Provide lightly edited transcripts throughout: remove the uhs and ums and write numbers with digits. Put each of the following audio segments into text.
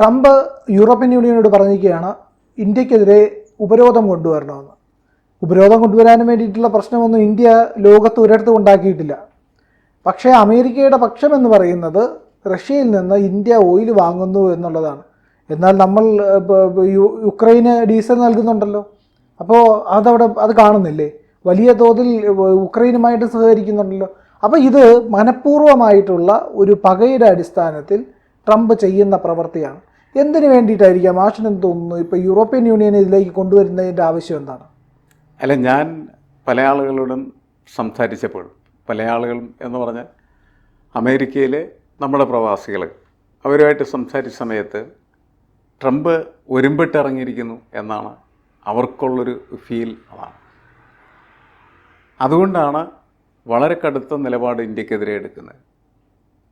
Trump European യൂണിയനോട് പറഞ്ഞിരിക്കുകയാണ് ഇന്ത്യക്കെതിരെ ഉപരോധം കൊണ്ടുവരണമെന്ന്. ഉപരോധം കൊണ്ടുവരാനും വേണ്ടിയിട്ടുള്ള പ്രശ്നമൊന്നും ഇന്ത്യ ലോകത്ത് ഒരിടത്തും ഉണ്ടാക്കിയിട്ടില്ല. പക്ഷേ അമേരിക്കയുടെ പക്ഷമെന്ന് പറയുന്നത് റഷ്യയിൽ നിന്ന് ഇന്ത്യ ഓയിൽ വാങ്ങുന്നു എന്നുള്ളതാണ്. എന്നാൽ നമ്മൾ യുക്രൈന് ഡീസൽ നൽകുന്നുണ്ടല്ലോ. അപ്പോൾ അത് കാണുന്നില്ലേ? വലിയ തോതിൽ ഉക്രൈനുമായിട്ട് സഹകരിക്കുന്നുണ്ടല്ലോ. അപ്പോൾ ഇത് മനഃപൂർവ്വമായിട്ടുള്ള ഒരു പകയുടെ അടിസ്ഥാനത്തിൽ ട്രംപ് ചെയ്യുന്ന പ്രവൃത്തിയാണ്. എന്തിനു വേണ്ടിയിട്ടായിരിക്കാം? മാഷിനെന്ന് തോന്നുന്നു ഇപ്പോൾ യൂറോപ്യൻ യൂണിയനെ ഇതിലേക്ക് കൊണ്ടുവരുന്നതിൻ്റെ ആവശ്യം എന്താണ്? അല്ല, ഞാൻ പല ആളുകളോടും സംസാരിച്ചപ്പോൾ പല ആളുകളും എന്ന് പറഞ്ഞാൽ അമേരിക്കയിലെ നമ്മുടെ പ്രവാസികൾ അവരുമായിട്ട് സംസാരിച്ച സമയത്ത് ട്രംപ് ഒരുമ്പിട്ടിറങ്ങിയിരിക്കുന്നു എന്നാണ് അവർക്കുള്ളൊരു ഫീൽ. അതുകൊണ്ടാണ് വളരെ കടുത്ത നിലപാട് ഇന്ത്യക്കെതിരെ എടുക്കുന്നത്.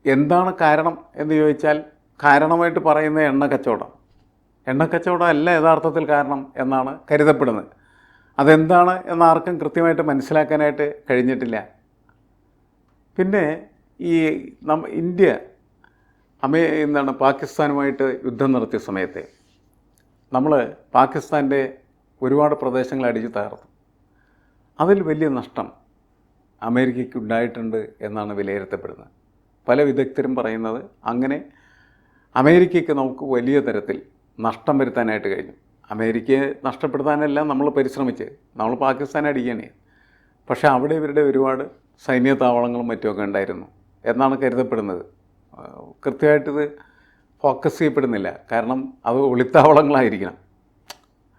എന്താണ് കാരണം എന്ന് ചോദിച്ചാൽ കാരണമായിട്ട് പറയുന്ന എണ്ണക്കച്ചവടം അല്ല യഥാർത്ഥത്തിൽ കാരണം എന്നാണ് കരുതപ്പെടുന്നത്. അതെന്താണ് എന്നാർക്കും കൃത്യമായിട്ട് മനസ്സിലാക്കാനായിട്ട് കഴിഞ്ഞിട്ടില്ല. പിന്നെ ഈ ഇന്ത്യ പാകിസ്ഥാനുമായിട്ട് യുദ്ധം നടത്തിയ സമയത്ത് നമ്മൾ പാകിസ്ഥാൻ്റെ ഒരുപാട് പ്രദേശങ്ങൾ അടിച്ചു തകർത്തു. അതിൽ വലിയ നഷ്ടം അമേരിക്കയ്ക്ക് ഉണ്ടായിട്ടുണ്ട് എന്നാണ് വിലയിരുത്തപ്പെടുന്നത്. പല വിദഗ്ധരും പറയുന്നത് അങ്ങനെ അമേരിക്കയ്ക്ക് നമുക്ക് വലിയ തരത്തിൽ നഷ്ടം വരുത്താനായിട്ട് കഴിഞ്ഞു. അമേരിക്കയെ നഷ്ടപ്പെടുത്താനല്ല നമ്മൾ പരിശ്രമിച്ച് നമ്മൾ പാകിസ്ഥാനെ അടിക്കുകയാണ്. പക്ഷേ അവിടെ ഇവരുടെ ഒരുപാട് സൈന്യ താവളങ്ങളും മറ്റുമൊക്കെ ഉണ്ടായിരുന്നു എന്നാണ് കരുതപ്പെടുന്നത്. കൃത്യമായിട്ടിത് ഫോക്കസ് ചെയ്യപ്പെടുന്നില്ല. കാരണം അത് ഒളിത്താവളങ്ങളായിരിക്കണം.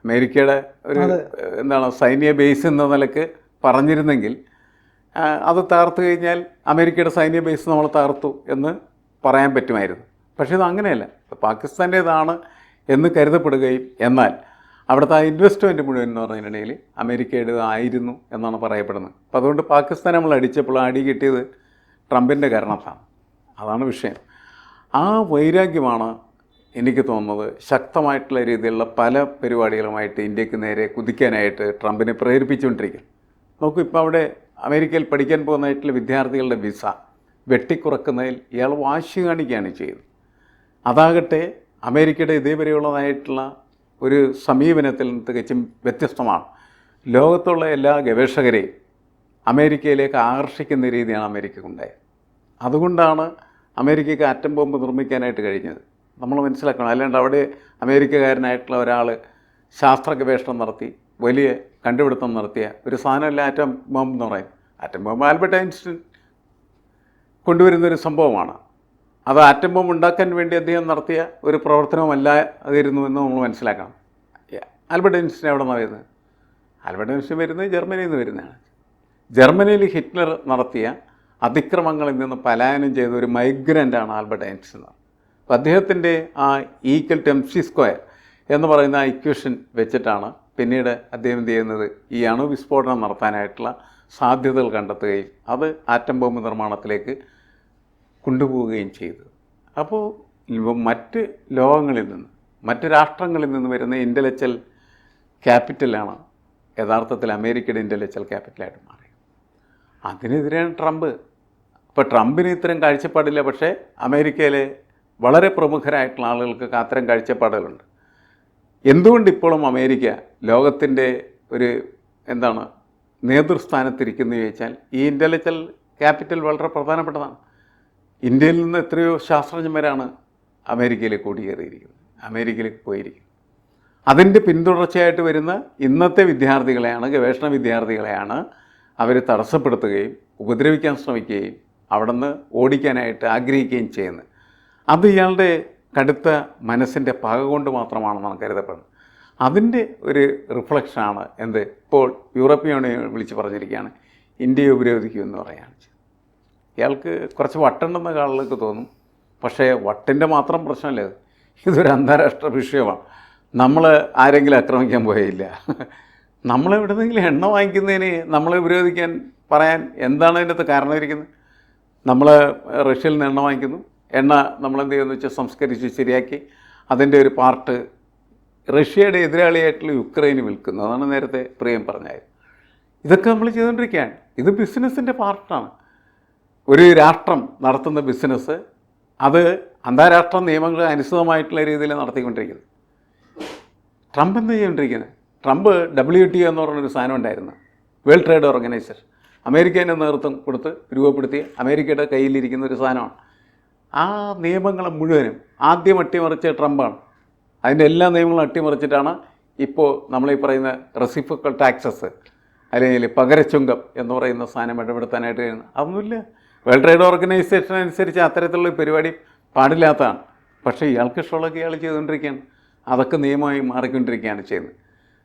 അമേരിക്കയുടെ ഒരു സൈന്യ ബേസ് എന്ന നിലക്ക് പറഞ്ഞിരുന്നെങ്കിൽ അത് തകർത്തു കഴിഞ്ഞാൽ അമേരിക്കയുടെ സൈന്യ ബേസ് നമ്മൾ തകർത്തു എന്ന് പറയാൻ പറ്റുമായിരുന്നു. പക്ഷേ ഇത് അങ്ങനെയല്ല. പാകിസ്ഥാൻ്റേതാണ് എന്ന് കരുതപ്പെടുകയും എന്നാൽ അവിടുത്തെ ആ ഇൻവെസ്റ്റ്മെൻറ്റ് മുഴുവൻ എന്ന് പറഞ്ഞിട്ടുണ്ടെങ്കിൽ അമേരിക്കയുടെ ആയിരുന്നു എന്നാണ് പറയപ്പെടുന്നത്. അപ്പോൾ അതുകൊണ്ട് പാകിസ്ഥാൻ നമ്മൾ അടിച്ചപ്പോൾ അടി കിട്ടിയത് ട്രംപിൻ്റെ കാരണത്താണ്. അതാണ് വിഷയം. ആ വൈരാഗ്യമാണ് എനിക്ക് തോന്നുന്നത് ശക്തമായിട്ടുള്ള രീതിയിലുള്ള പല പരിപാടികളുമായിട്ട് ഇന്ത്യക്ക് നേരെ കുതിക്കാനായിട്ട് ട്രംപിനെ പ്രേരിപ്പിച്ചുകൊണ്ടിരിക്കും. നോക്കൂ, ഇപ്പോൾ അവിടെ അമേരിക്കയിൽ പഠിക്കാൻ പോകുന്നതായിട്ടുള്ള വിദ്യാർത്ഥികളുടെ വിസ വെട്ടിക്കുറക്കുന്നതിൽ ഇയാൾ വാശി കാണിക്കുകയാണ് ചെയ്തത്. അതാകട്ടെ അമേരിക്കയുടെ ഇതേവരെയുള്ളതായിട്ടുള്ള ഒരു സമീപനത്തിൽ നിന്ന് തികച്ചും വ്യത്യസ്തമാണ്. ലോകത്തുള്ള എല്ലാ ഗവേഷകരെയും അമേരിക്കയിലേക്ക് ആകർഷിക്കുന്ന രീതിയാണ് അമേരിക്കക്കുണ്ടായത്. അതുകൊണ്ടാണ് അമേരിക്കയ്ക്ക് ആറ്റം ബോംബ് നിർമ്മിക്കാനായിട്ട് കഴിഞ്ഞത്. നമ്മൾ മനസ്സിലാക്കണം. അല്ലാണ്ട് അവിടെ അമേരിക്കക്കാരനായിട്ടുള്ള ഒരാൾ ശാസ്ത്ര ഗവേഷണം നടത്തി വലിയ കണ്ടുപിടുത്തം നടത്തിയ ഒരു സാധനമല്ല ആറ്റം ബോംബ് എന്ന് പറയും. ആറ്റം ബോംബ് ആൽബർട്ട് ഐൻസ്റ്റീൻ കൊണ്ടുവരുന്നൊരു സംഭവമാണ്. അത് ആറ്റം ബോംബ് ഉണ്ടാക്കാൻ വേണ്ടി അദ്ദേഹം നടത്തിയ ഒരു പ്രവർത്തനവുമല്ല അതിരുന്നു എന്ന് നമ്മൾ മനസ്സിലാക്കണം. ആൽബർട്ട് ഐൻസ്റ്റീൻ എവിടെ നിന്നാണ് വരുന്നത്? ആൽബർട്ട് ഐൻസ്റ്റീൻ വരുന്നത് ജർമ്മനിയിൽ നിന്ന് വരുന്നതാണ്. ജർമ്മനിയിൽ ഹിറ്റ്ലർ നടത്തിയ അതിക്രമങ്ങളിൽ നിന്ന് പലായനം ചെയ്ത ഒരു മൈഗ്രൻ്റാണ് ആൽബർട്ട് ഐൻസ്റ്റീൻ. അപ്പോൾ അദ്ദേഹത്തിൻ്റെ ആ E=mc² എന്ന് പറയുന്ന ആ ഇക്വേഷൻ വെച്ചിട്ടാണ് പിന്നീട് അദ്ദേഹം എന്ത് ചെയ്യുന്നത്, ഈ അണുവിസ്ഫോടനം നടത്താനായിട്ടുള്ള സാധ്യതകൾ കണ്ടെത്തുകയും അത് ആറ്റം ബോംബ് നിർമ്മാണത്തിലേക്ക് കൊണ്ടുപോവുകയും ചെയ്തു. അപ്പോൾ മറ്റ് ലോകങ്ങളിൽ നിന്ന് മറ്റ് രാഷ്ട്രങ്ങളിൽ നിന്ന് വരുന്ന ഇൻ്റലക്ച്വൽ ക്യാപിറ്റലാണ് യഥാർത്ഥത്തിൽ അമേരിക്കയുടെ ഇൻ്റലക്ച്വൽ ക്യാപിറ്റലായിട്ട് മാറി. അതിനെതിരെയാണ് ട്രംപ്. അപ്പോൾ ട്രംപിന് ഇത്തരം കാഴ്ചപ്പാടില്ല. പക്ഷേ അമേരിക്കയിലെ വളരെ പ്രമുഖരായിട്ടുള്ള ആളുകൾക്ക് അത്തരം കാഴ്ചപ്പാടുകളുണ്ട്. എന്തുകൊണ്ട് ഇപ്പോഴും അമേരിക്ക ലോകത്തിൻ്റെ ഒരു നേതൃസ്ഥാനത്തിരിക്കുന്നു ചോദിച്ചാൽ ഈ ഇൻ്റലക്ച്വൽ ക്യാപിറ്റൽ വളരെ പ്രധാനപ്പെട്ടതാണ്. ഇന്ത്യയിൽ നിന്ന് എത്രയോ ശാസ്ത്രജ്ഞന്മാരാണ് അമേരിക്കയിലേക്ക് കുടിയേറിയിരിക്കുന്നത്, അമേരിക്കയിലേക്ക് പോയിരിക്കുന്നത്. അതിൻ്റെ പിന്തുടർച്ചയായിട്ട് വരുന്ന ഇന്നത്തെ വിദ്യാർത്ഥികളെയാണ്, ഗവേഷണ വിദ്യാർത്ഥികളെയാണ് അവർ തടസ്സപ്പെടുത്തുകയും ഉപദ്രവിക്കാൻ ശ്രമിക്കുകയും അവിടെ നിന്ന് ഓടിക്കാനായിട്ട് ആഗ്രഹിക്കുകയും ചെയ്യുന്നത്. അത് ഇയാളുടെ കടുത്ത മനസ്സിൻ്റെ പക കൊണ്ട് മാത്രമാണെന്നാണ് കരുതപ്പെടുന്നത്. അതിൻ്റെ ഒരു റിഫ്ലക്ഷനാണ് ഇപ്പോൾ യൂറോപ്യൻ യൂണിയൻ വിളിച്ച് പറഞ്ഞിരിക്കുകയാണ് ഇന്ത്യയെ ഉപരോധിക്കുമെന്ന് പറയുകയാണ്. ഇയാൾക്ക് കുറച്ച് വട്ടുണ്ടെന്ന് ആളുകൾക്ക് തോന്നും. പക്ഷേ വട്ടിൻ്റെ മാത്രം പ്രശ്നമല്ല, ഇതൊരു അന്താരാഷ്ട്ര വിഷയമാണ്. നമ്മൾ ആരെങ്കിലും ആക്രമിക്കാൻ പോയില്ല. നമ്മളെവിടെന്നെങ്കിലും എണ്ണ വാങ്ങിക്കുന്നതിന് നമ്മളെ ഉപരോധിക്കാൻ പറയാൻ എന്താണ് അതിനകത്ത് കാരണം ഇരിക്കുന്നത്? നമ്മൾ റഷ്യയിൽ നിന്ന് എണ്ണ വാങ്ങിക്കുന്നു. എണ്ണ നമ്മളെന്ത് ചെയ്യുമെന്ന് വെച്ചാൽ സംസ്കരിച്ച് ശരിയാക്കി അതിൻ്റെ ഒരു പാർട്ട് റഷ്യയുടെ എതിരാളിയായിട്ടുള്ള യുക്രൈന് വിൽക്കുന്നു. അതാണ് നേരത്തെ പ്രിയം പറഞ്ഞത്. ഇതൊക്കെ നമ്മൾ ചെയ്തുകൊണ്ടിരിക്കുകയാണ്. ഇത് ബിസിനസ്സിൻ്റെ പാർട്ടാണ്. ഒരു രാഷ്ട്രം നടത്തുന്ന ബിസിനസ് അത് അന്താരാഷ്ട്ര നിയമങ്ങൾ അനുസൃതമായിട്ടുള്ള രീതിയിൽ നടത്തിക്കൊണ്ടിരിക്കുന്നത്. ട്രംപ് എന്ത് ചെയ്തുകൊണ്ടിരിക്കുന്നത്? ട്രംപ് WTO എന്ന് പറഞ്ഞൊരു സാധനം ഉണ്ടായിരുന്നു, വേൾഡ് ട്രേഡ് ഓർഗനൈസേഷൻ. അമേരിക്കേൻ്റെ നേതൃത്വം കൊടുത്ത് രൂപപ്പെടുത്തിയ അമേരിക്കയുടെ കയ്യിലിരിക്കുന്ന ഒരു സാധനമാണ്. ആ നിയമങ്ങൾ മുഴുവനും ആദ്യം അട്ടിമറിച്ച ട്രംപാണ്. അതിൻ്റെ എല്ലാ നിയമങ്ങളും അട്ടിമറിച്ചിട്ടാണ് ഇപ്പോൾ നമ്മളീ പറയുന്ന റെസിപ്രോക്കൽ ടാക്സസ് അല്ലെങ്കിൽ പകരച്ചുങ്കം എന്ന് പറയുന്ന സാധനം ഇടപെടുത്താനായിട്ട് കഴിയുന്നത്. അതൊന്നുമില്ല. വേൾഡ് ട്രേഡ് ഓർഗനൈസേഷൻ അനുസരിച്ച് അത്തരത്തിലുള്ള പരിപാടി പാടില്ലാത്തതാണ്. പക്ഷേ ഇയാൾക്ക് ഇഷ്ടമുള്ളതൊക്കെ ഇയാൾ ചെയ്തുകൊണ്ടിരിക്കുകയാണ്. അതൊക്കെ നിയമമായി മാറിക്കൊണ്ടിരിക്കുകയാണ് ചെയ്യുന്നത്.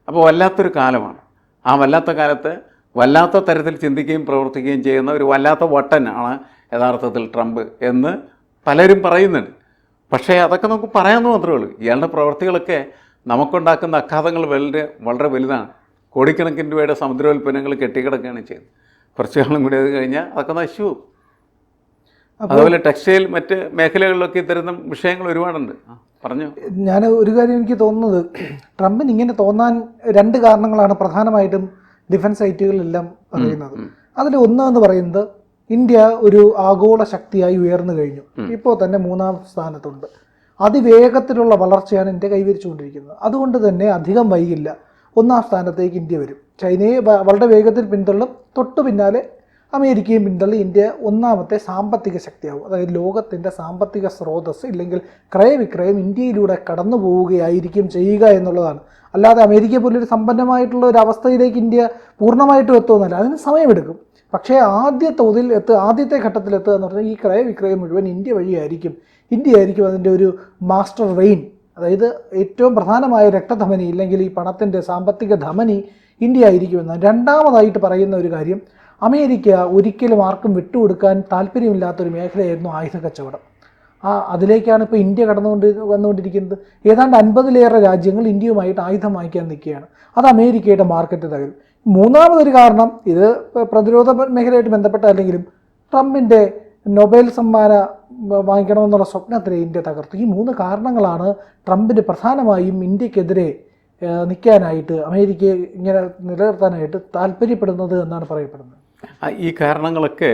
അപ്പോൾ വല്ലാത്തൊരു കാലമാണ്. ആ വല്ലാത്ത കാലത്ത് വല്ലാത്ത തരത്തിൽ ചിന്തിക്കുകയും പ്രവർത്തിക്കുകയും ചെയ്യുന്ന ഒരു വല്ലാത്ത വട്ടനാണ് യഥാർത്ഥത്തിൽ ട്രംപ് എന്ന് പലരും പറയുന്നുണ്ട്. പക്ഷേ അതൊക്കെ നമുക്ക് പറയാമെന്ന് മാത്രമേ ഉള്ളൂ. ഇയാളുടെ പ്രവർത്തികളൊക്കെ നമുക്കുണ്ടാക്കുന്ന ആഘാതങ്ങൾ വളരെ വലുതാണ്. കോടിക്കണക്കിന് രൂപയുടെ സമുദ്രോൽപ്പന്നങ്ങൾ കെട്ടിക്കിടക്കുകയാണ് ചെയ്യുന്നത്. കുറച്ച് കാലം കൂടി അത് കഴിഞ്ഞാൽ അതൊക്കെ നശിച്ചു. അതുപോലെ ടെക്സ്റ്റൈൽ മറ്റ് മേഖലകളിലൊക്കെ ഇത്തരം വിഷയങ്ങൾ ഒരുപാടുണ്ട്. പറഞ്ഞു. ഞാൻ ഒരു കാര്യം എനിക്ക് തോന്നുന്നത്, ട്രംപിന് ഇങ്ങനെ തോന്നാൻ 2 കാരണങ്ങളാണ് പ്രധാനമായിട്ടും ഡിഫൻസ് സൈറ്റുകളിലെല്ലാം പറയുന്നത്. അതിൽ ഒന്നെന്ന് പറയുന്നത്, ഇന്ത്യ ഒരു ആഗോള ശക്തിയായി ഉയർന്നു കഴിഞ്ഞു. ഇപ്പോൾ തന്നെ 3ാം സ്ഥാനത്തുണ്ട്. അതിവേഗത്തിലുള്ള വളർച്ചയാണ് ഇന്ത്യ കൈവരിച്ചുകൊണ്ടിരിക്കുന്നത്. അതുകൊണ്ട് തന്നെ അധികം വൈകില്ല 1ാം സ്ഥാനത്തേക്ക് ഇന്ത്യ വരും. ചൈനയെ വളരെ വേഗത്തിൽ പിന്തള്ളും. തൊട്ടു പിന്നാലെ അമേരിക്കയും പിന്തള്ളി ഇന്ത്യ 1ാമത്തെ സാമ്പത്തിക ശക്തിയാവും. അതായത് ലോകത്തിൻ്റെ സാമ്പത്തിക സ്രോതസ് ഇല്ലെങ്കിൽ ക്രയവിക്രയം ഇന്ത്യയിലൂടെ കടന്നു പോവുകയായിരിക്കും ചെയ്യുക എന്നുള്ളതാണ്. അല്ലാതെ അമേരിക്ക പോലൊരു സമ്പന്നമായിട്ടുള്ള ഒരു അവസ്ഥയിലേക്ക് ഇന്ത്യ പൂർണ്ണമായിട്ടും എത്തുമെന്നല്ല, അതിന് സമയമെടുക്കും. പക്ഷേ ആദ്യത്തെ ഘട്ടത്തിലെത്തുക എന്ന് പറഞ്ഞാൽ ഈ ക്രയവിക്രയം മുഴുവൻ ഇന്ത്യ വഴിയായിരിക്കും. ഇന്ത്യ ആയിരിക്കും അതിൻ്റെ ഒരു മാസ്റ്റർ വെയിൻ. അതായത് ഏറ്റവും പ്രധാനമായ രക്തധമനി ഇല്ലെങ്കിൽ ഈ പണത്തിൻ്റെ സാമ്പത്തിക ധമനി ഇന്ത്യ ആയിരിക്കുമെന്ന്. രണ്ടാമതായിട്ട് പറയുന്ന ഒരു കാര്യം, അമേരിക്ക ഒരിക്കലും ആർക്കും വിട്ടുകൊടുക്കാൻ താല്പര്യമില്ലാത്തൊരു മേഖലയായിരുന്നു ആയുധ കച്ചവടം. അതിലേക്കാണ് ഇപ്പോൾ ഇന്ത്യ വന്നുകൊണ്ടിരിക്കുന്നത്. ഏതാണ്ട് 50ലേറെ രാജ്യങ്ങൾ ഇന്ത്യയുമായിട്ട് ആയുധം വാങ്ങിക്കാൻ നിൽക്കുകയാണ്. അത് അമേരിക്കയുടെ മാർക്കറ്റ് തകരും. 3ാമതൊരു കാരണം, ഇത് പ്രതിരോധ മേഖലയായിട്ട് ബന്ധപ്പെട്ടല്ലെങ്കിലും ട്രംപിൻ്റെ നൊബേൽ സമ്മാനം വാങ്ങിക്കണമെന്നുള്ള സ്വപ്നത്തിലെ ഇന്ത്യ തകർത്തു. ഈ 3 കാരണങ്ങളാണ് ട്രംപിന് പ്രധാനമായും ഇന്ത്യക്കെതിരെ നിൽക്കാനായിട്ട്, അമേരിക്കയെ ഇങ്ങനെ നിലനിർത്താനായിട്ട് താല്പര്യപ്പെടുന്നത് എന്നാണ് പറയപ്പെടുന്നത്. ഈ കാരണങ്ങളൊക്കെ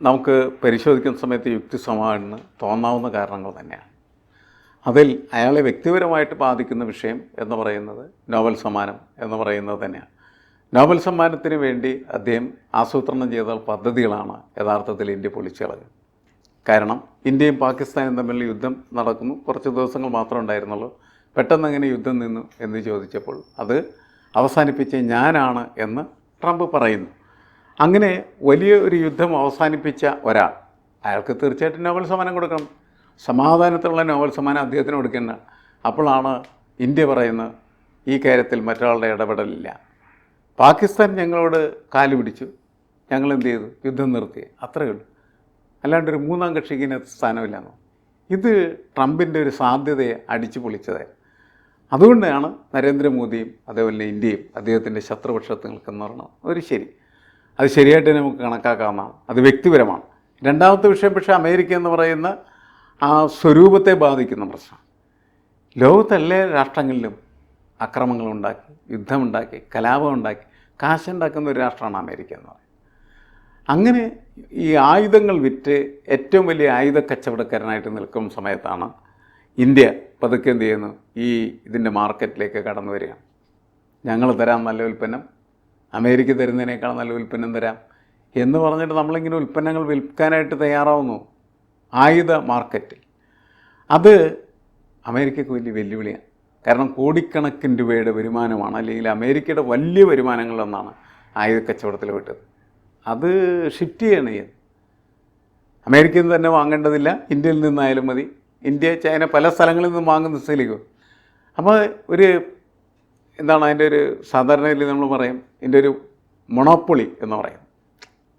നമുക്ക് പരിശോധിക്കുന്ന സമയത്ത് യുക്തിസമമാണെന്ന് തോന്നാവുന്ന കാരണങ്ങൾ തന്നെയാണ്. അതിൽ അയാളെ വ്യക്തിപരമായിട്ട് ബാധിക്കുന്ന വിഷയം എന്ന് പറയുന്നത് നോബൽ സമ്മാനം എന്ന് പറയുന്നത് തന്നെയാണ്. നോബൽ സമ്മാനത്തിന് വേണ്ടി അദ്ദേഹം ആസൂത്രണം ചെയ്ത പദ്ധതികളാണ് യഥാർത്ഥത്തിൽ ഇന്ത്യ പൊളിച്ചളകുക. കാരണം ഇന്ത്യയും പാകിസ്ഥാനും തമ്മിൽ യുദ്ധം നടക്കുന്നു, കുറച്ച് ദിവസങ്ങൾ മാത്രമേ ഉണ്ടായിരുന്നുള്ളൂ. പെട്ടെന്ന് അങ്ങനെ യുദ്ധം നിന്നു എന്ന് ചോദിച്ചപ്പോൾ അത് അവസാനിപ്പിച്ച ഞാനാണ് എന്ന് ട്രംപ് പറയുന്നു. അങ്ങനെ വലിയ ഒരു യുദ്ധം അവസാനിപ്പിച്ച ഒരാൾ, അയാൾക്ക് തീർച്ചയായിട്ടും നോബൽ സമ്മാനം കൊടുക്കണം. സമാധാനത്തിലുള്ള നോബൽ സമ്മാനം അദ്ദേഹത്തിന് കൊടുക്കേണ്ടതാണ്. അപ്പോഴാണ് ഇന്ത്യ പറയുന്നത് ഈ കാര്യത്തിൽ മറ്റൊരാളുടെ ഇടപെടലില്ല. പാകിസ്ഥാൻ ഞങ്ങളോട് കാല് പിടിച്ചു, ഞങ്ങൾ എന്ത് ചെയ്തു? യുദ്ധം നിർത്തി, അത്രയേ ഉള്ളൂ. അല്ലാണ്ട് ഒരു 3ാം കക്ഷിക്ക് ഇതിനകത്ത് സ്ഥാനമില്ലെന്നോ? ഇത് ട്രംപിൻ്റെ ഒരു സാധ്യതയെ അടിച്ചു പൊളിച്ചതായിരുന്നു. അതുകൊണ്ടാണ് നരേന്ദ്രമോദിയും അതേപോലെ ഇന്ത്യയും അദ്ദേഹത്തിൻ്റെ ശത്രുപക്ഷത്ത് നിൽക്കുന്ന പറയണം. ഒരു ശരി, അത് ശരിയായിട്ട് നമുക്ക് കണക്കാക്കാവുന്നതാണ്. അത് വ്യക്തിപരമാണ്. രണ്ടാമത്തെ വിഷയം പക്ഷേ അമേരിക്ക എന്ന് പറയുന്ന ആ സ്വരൂപത്തെ ബാധിക്കുന്ന പ്രശ്നം. ലോകത്തെല്ലാ രാഷ്ട്രങ്ങളിലും അക്രമങ്ങളുണ്ടാക്കി, യുദ്ധമുണ്ടാക്കി, കലാപമുണ്ടാക്കി, കാശുണ്ടാക്കുന്ന ഒരു രാഷ്ട്രമാണ് അമേരിക്ക എന്ന് പറയുന്നത്. അങ്ങനെ ഈ ആയുധങ്ങൾ വിറ്റ് ഏറ്റവും വലിയ ആയുധ കച്ചവടക്കാരനായിട്ട് നിൽക്കുന്ന സമയത്താണ് ഇന്ത്യ പതുക്കെ എന്ത് ചെയ്യുന്നു? ഇതിൻ്റെ മാർക്കറ്റിലേക്ക് കടന്നു വരികയാണ്. ഞങ്ങൾ തരാം നല്ല ഉൽപ്പന്നം, അമേരിക്ക തരുന്നതിനേക്കാൾ നല്ല ഉൽപ്പന്നം തരാം എന്ന് പറഞ്ഞിട്ട് നമ്മളിങ്ങനെ ഉൽപ്പന്നങ്ങൾ വിൽക്കാനായിട്ട് തയ്യാറാവുന്നു ആയുധ മാർക്കറ്റിൽ. അത് അമേരിക്കയ്ക്ക് വലിയ വെല്ലുവിളിയാണ്. കാരണം കോടിക്കണക്കിന് രൂപയുടെ വരുമാനമാണ്, അല്ലെങ്കിൽ അമേരിക്കയുടെ വലിയ വരുമാനങ്ങളൊന്നാണ് ആയുധ കച്ചവടത്തിൽ വിട്ടത്. അത് ഷിഫ്റ്റ് ചെയ്യണം ചെയ്യുന്നത്. അമേരിക്കയിൽ നിന്ന് തന്നെ വാങ്ങേണ്ടതില്ല, ഇന്ത്യയിൽ നിന്നായാലും മതി. ഇന്ത്യ, ചൈന പല സ്ഥലങ്ങളിൽ നിന്നും വാങ്ങുന്ന സ്ഥിതിക്ക് അപ്പോൾ അതിൻ്റെ ഒരു സാധാരണയിൽ നമ്മൾ പറയും ഇതിൻ്റെ ഒരു മൊണോപ്പൊളി എന്ന് പറയും.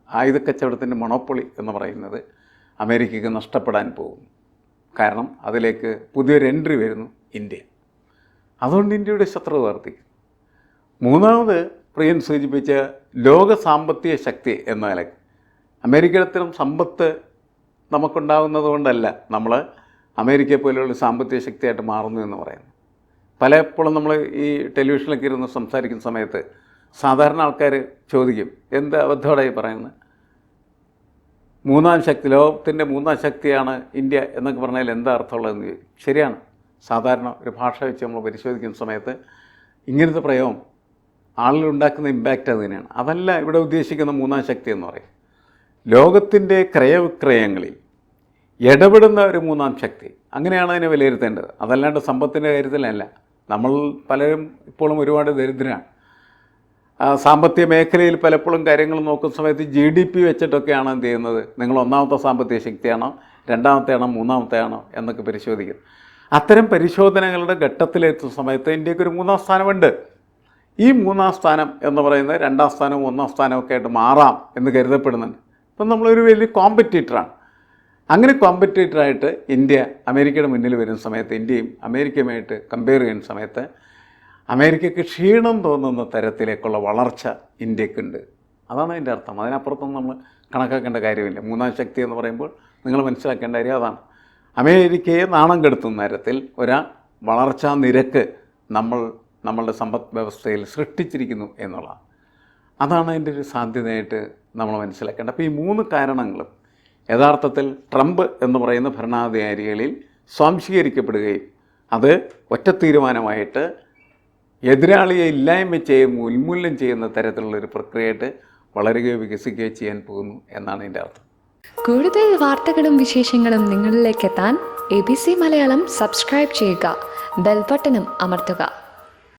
ആയുധ കച്ചവടത്തിൻ്റെ മൊണോപ്പൊളി എന്ന് പറയുന്നത് അമേരിക്കയ്ക്ക് നഷ്ടപ്പെടാൻ പോകുന്നു. കാരണം അതിലേക്ക് പുതിയൊരു എൻട്രി വരുന്നു ഇന്ത്യ. അതുകൊണ്ട് ഇന്ത്യയുടെ ശത്രുത വർദ്ധിക്കും. 3ാമത് പ്രിയൻ സൂചിപ്പിച്ച ലോക സാമ്പത്തിക ശക്തി എന്ന നിലയ്ക്ക് അമേരിക്കയുടെ അത്തരം സമ്പത്ത് നമുക്കുണ്ടാകുന്നത് കൊണ്ടല്ല നമ്മൾ അമേരിക്കയെ പോലെയുള്ള സാമ്പത്തിക ശക്തിയായിട്ട് മാറുന്നു എന്ന് പറയുന്നു. പലപ്പോഴും നമ്മൾ ഈ ടെലിവിഷനിലൊക്കെ ഇരുന്ന് സംസാരിക്കുന്ന സമയത്ത് സാധാരണ ആൾക്കാർ ചോദിക്കും, എന്ത് അബദ്ധമാണ് ഈ പറയുന്നത്? മൂന്നാം ശക്തി, ലോകത്തിൻ്റെ മൂന്നാം ശക്തിയാണ് ഇന്ത്യ എന്നൊക്കെ പറഞ്ഞാൽ എന്താ അർത്ഥമുള്ളതെന്ന് ചോദിക്കും. ശരിയാണ്. സാധാരണ ഒരു ഭാഷ വെച്ച് നമ്മൾ പരിശോധിക്കുന്ന സമയത്ത് ഇങ്ങനത്തെ പ്രയോഗം ആളിലുണ്ടാക്കുന്ന ഇമ്പാക്റ്റ് അത് തന്നെയാണ്. അതല്ല ഇവിടെ ഉദ്ദേശിക്കുന്ന മൂന്നാം ശക്തി എന്ന് പറയും. ലോകത്തിൻ്റെ ക്രയവിക്രയങ്ങളിൽ ഇടപെടുന്ന ഒരു മൂന്നാം ശക്തി, അങ്ങനെയാണ് അതിനെ വിലയിരുത്തേണ്ടത്. അതല്ലാണ്ട് സമ്പത്തിൻ്റെ കാര്യത്തിലല്ല. നമ്മൾ പലരും ഇപ്പോഴും ഒരുപാട് ദരിദ്രരാണ്. സാമ്പത്തിക മേഖലയിൽ പലപ്പോഴും കാര്യങ്ങൾ നോക്കുന്ന സമയത്ത് GDP വെച്ചിട്ടൊക്കെയാണ് എന്ത് ചെയ്യുന്നത്, നിങ്ങൾ ഒന്നാമത്തെ സാമ്പത്തിക ശക്തിയാണോ, രണ്ടാമത്തെ ആണോ, മൂന്നാമത്തെ ആണോ എന്നൊക്കെ പരിശോധിക്കുന്നത്. അത്തരം പരിശോധനകളുടെ ഘട്ടത്തിലെത്തുന്ന സമയത്ത് ഇന്ത്യക്ക് ഒരു മൂന്നാം സ്ഥാനമുണ്ട്. ഈ മൂന്നാം സ്ഥാനം എന്ന് പറയുന്നത് രണ്ടാം സ്ഥാനവും ഒന്നാം സ്ഥാനമൊക്കെ ആയിട്ട് മാറാം എന്ന് കരുതപ്പെടുന്നുണ്ട്. ഇപ്പം നമ്മളൊരു വലിയ കോമ്പറ്റീറ്ററാണ്. അങ്ങനെ കോമ്പറ്റീറ്ററായിട്ട് ഇന്ത്യ അമേരിക്കയുടെ മുന്നിൽ വരുന്ന സമയത്ത്, ഇന്ത്യയും അമേരിക്കയുമായിട്ട് കമ്പയർ ചെയ്യുന്ന സമയത്ത് അമേരിക്കയ്ക്ക് ക്ഷീണം തോന്നുന്ന തരത്തിലേക്കുള്ള വളർച്ച ഇന്ത്യക്കുണ്ട്. അതാണ് അതിൻ്റെ അർത്ഥം. അതിനപ്പുറത്തൊന്നും നമ്മൾ കണക്കാക്കേണ്ട കാര്യമില്ല. മൂന്നാം ശക്തി എന്ന് പറയുമ്പോൾ നിങ്ങൾ മനസ്സിലാക്കേണ്ട കാര്യം അതാണ്. അമേരിക്കയെ നാണം കെടുത്തുന്ന തരത്തിൽ ഒരു വളർച്ചാ നിരക്ക് നമ്മളുടെ സമ്പദ് വ്യവസ്ഥയിൽ സൃഷ്ടിച്ചിരിക്കുന്നു എന്നുള്ളതാണ്. അതാണ് അതിൻ്റെ ഒരു സാധ്യതയായിട്ട് നമ്മൾ മനസ്സിലാക്കേണ്ടത്. അപ്പോൾ ഈ മൂന്ന് കാരണങ്ങളും യഥാർത്ഥത്തിൽ ട്രംപ് എന്ന് പറയുന്ന ഭരണാധികാരികളിൽ സ്വാംശീകരിക്കപ്പെടുകയും അത് ഒറ്റ തീരുമാനമായിട്ട് എതിരാളിയെ ഇല്ലായ്മ ചെയ്യുന്ന, ഉന്മൂലനം ചെയ്യുന്ന തരത്തിലുള്ളൊരു പ്രക്രിയയായിട്ട് വളരുകയോ വികസിക്കുകയോ ചെയ്യാൻ പോകുന്നു എന്നാണ് ഇതിൻ്റെ അർത്ഥം. കൂടുതൽ വാർത്തകളും വിശേഷങ്ങളും നിങ്ങളിലേക്ക് എത്താൻ ABC മലയാളം സബ്സ്ക്രൈബ് ചെയ്യുക, ബെൽ ബട്ടണും അമർത്തുക.